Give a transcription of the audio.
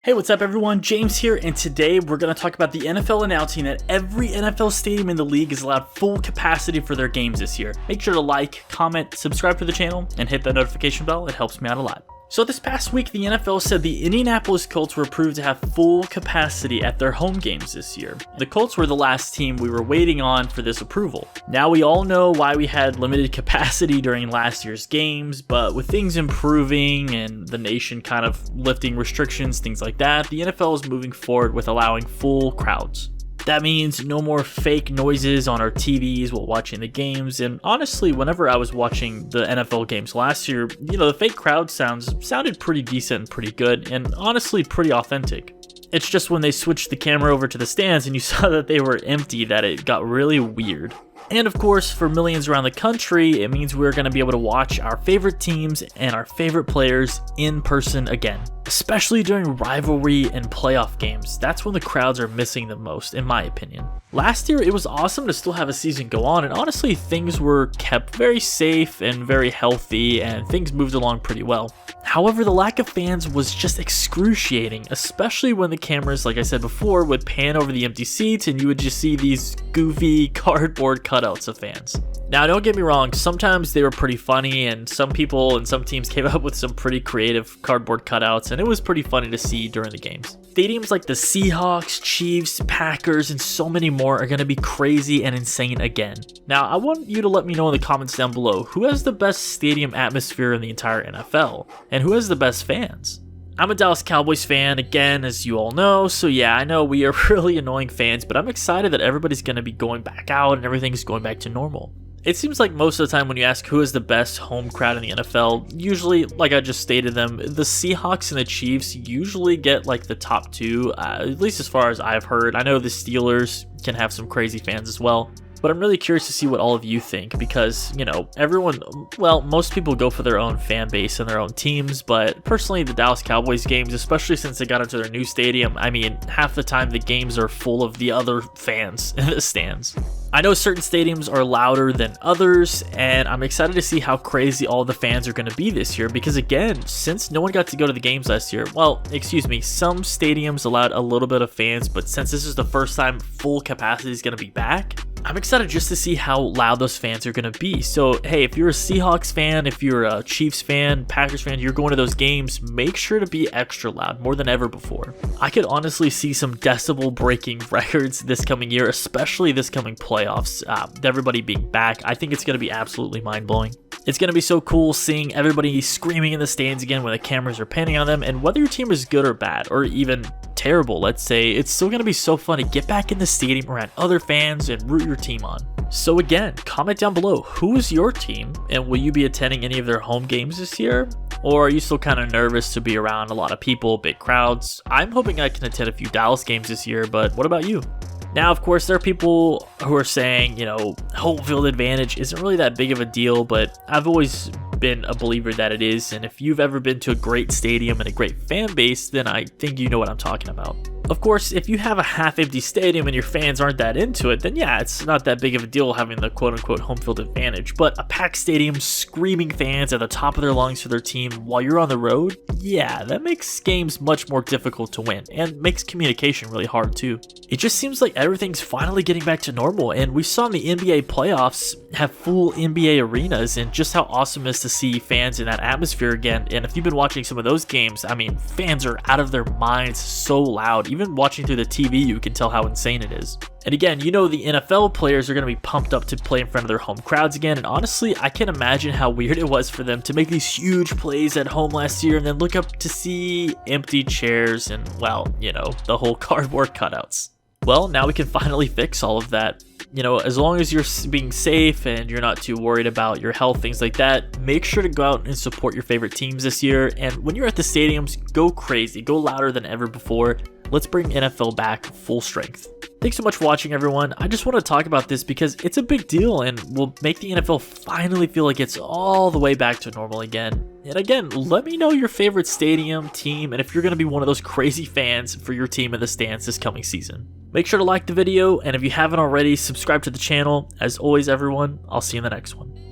Hey, what's up everyone? James here, and today we're going to talk about the NFL announcing that every NFL stadium in the league is allowed full capacity for their games this year. Make sure to like, comment, subscribe to the channel, and hit that notification bell. It helps me out a lot. So this past week, the NFL said the Indianapolis Colts were approved to have full capacity at their home games this year. The Colts were the last team we were waiting on for this approval. Now we all know why we had limited capacity during last year's games, but with things improving and the nation kind of lifting restrictions, things like that, the NFL is moving forward with allowing full crowds. That means no more fake noises on our TVs while watching the games, and honestly, whenever I was watching the NFL games last year, the fake crowd sounded pretty decent and pretty good, and honestly pretty authentic. It's just when they switched the camera over to the stands and you saw that they were empty that it got really weird. And of course, for millions around the country, it means we're going to be able to watch our favorite teams and our favorite players in person again. Especially during rivalry and playoff games. That's when the crowds are missing the most, in my opinion. Last year, it was awesome to still have a season go on, and honestly, things were kept very safe and very healthy, and things moved along pretty well. However, the lack of fans was just excruciating, especially when the cameras, like I said before, would pan over the empty seats and you would just see these goofy cardboard cutouts of fans. Now, don't get me wrong, sometimes they were pretty funny, and some people and some teams came up with some pretty creative cardboard cutouts, and it was pretty funny to see during the games. Stadiums like the Seahawks, Chiefs, Packers, and so many more are going to be crazy and insane again. Now, I want you to let me know in the comments down below who has the best stadium atmosphere in the entire NFL, and who has the best fans. I'm a Dallas Cowboys fan, again, as you all know, so yeah, I know we are really annoying fans, but I'm excited that everybody's going to be going back out and everything's going back to normal. It seems like most of the time when you ask who is the best home crowd in the NFL, usually, like I just stated them, the Seahawks and the Chiefs usually get like the top two, at least as far as I've heard. I know the Steelers can have some crazy fans as well. But I'm really curious to see what all of you think because, most people go for their own fan base and their own teams, but personally the Dallas Cowboys games, especially since they got into their new stadium, half the time the games are full of the other fans in the stands. I know certain stadiums are louder than others, and I'm excited to see how crazy all the fans are going to be this year because, again, since no one got to go to the games last year, some stadiums allowed a little bit of fans, but since this is the first time full capacity is going to be back, I'm excited just to see how loud those fans are going to be. So, hey, if you're a Seahawks fan, if you're a Chiefs fan, Packers fan, you're going to those games, make sure to be extra loud, more than ever before. I could honestly see some decibel-breaking records this coming year, especially this coming playoffs. Everybody being back, I think it's going to be absolutely mind-blowing. It's going to be so cool seeing everybody screaming in the stands again when the cameras are panning on them, and whether your team is good or bad, or even terrible, let's say, it's still going to be so fun to get back in the stadium around other fans and root your team on. So again, comment down below, who is your team, and will you be attending any of their home games this year? Or are you still kind of nervous to be around a lot of people, big crowds? I'm hoping I can attend a few Dallas games this year, but what about you? Now, of course, there are people who are saying, home field advantage isn't really that big of a deal, but I've always been a believer that it is, and if you've ever been to a great stadium and a great fan base, then I think you know what I'm talking about. Of course, if you have a half-empty stadium and your fans aren't that into it, then yeah, it's not that big of a deal having the quote-unquote home field advantage, but a packed stadium screaming fans at the top of their lungs for their team while you're on the road, yeah, that makes games much more difficult to win, and makes communication really hard too. It just seems like everything's finally getting back to normal, and we saw in the NBA playoffs have full NBA arenas, and just how awesome it is to see fans in that atmosphere again. And if you've been watching some of those games, fans are out of their minds, so loud. Even watching through the TV, you can tell how insane it is. And again, the NFL players are going to be pumped up to play in front of their home crowds again, and honestly, I can't imagine how weird it was for them to make these huge plays at home last year and then look up to see empty chairs and, the whole cardboard cutouts. Well, now we can finally fix all of that. As long as you're being safe and you're not too worried about your health, things like that, make sure to go out and support your favorite teams this year. And when you're at the stadiums, go crazy, go louder than ever before. Let's bring NFL back full strength. Thanks so much for watching, everyone. I just want to talk about this because it's a big deal and will make the NFL finally feel like it's all the way back to normal again. And again, let me know your favorite stadium, team, and if you're going to be one of those crazy fans for your team in the stands this coming season. Make sure to like the video, and if you haven't already, subscribe to the channel. As always, everyone, I'll see you in the next one.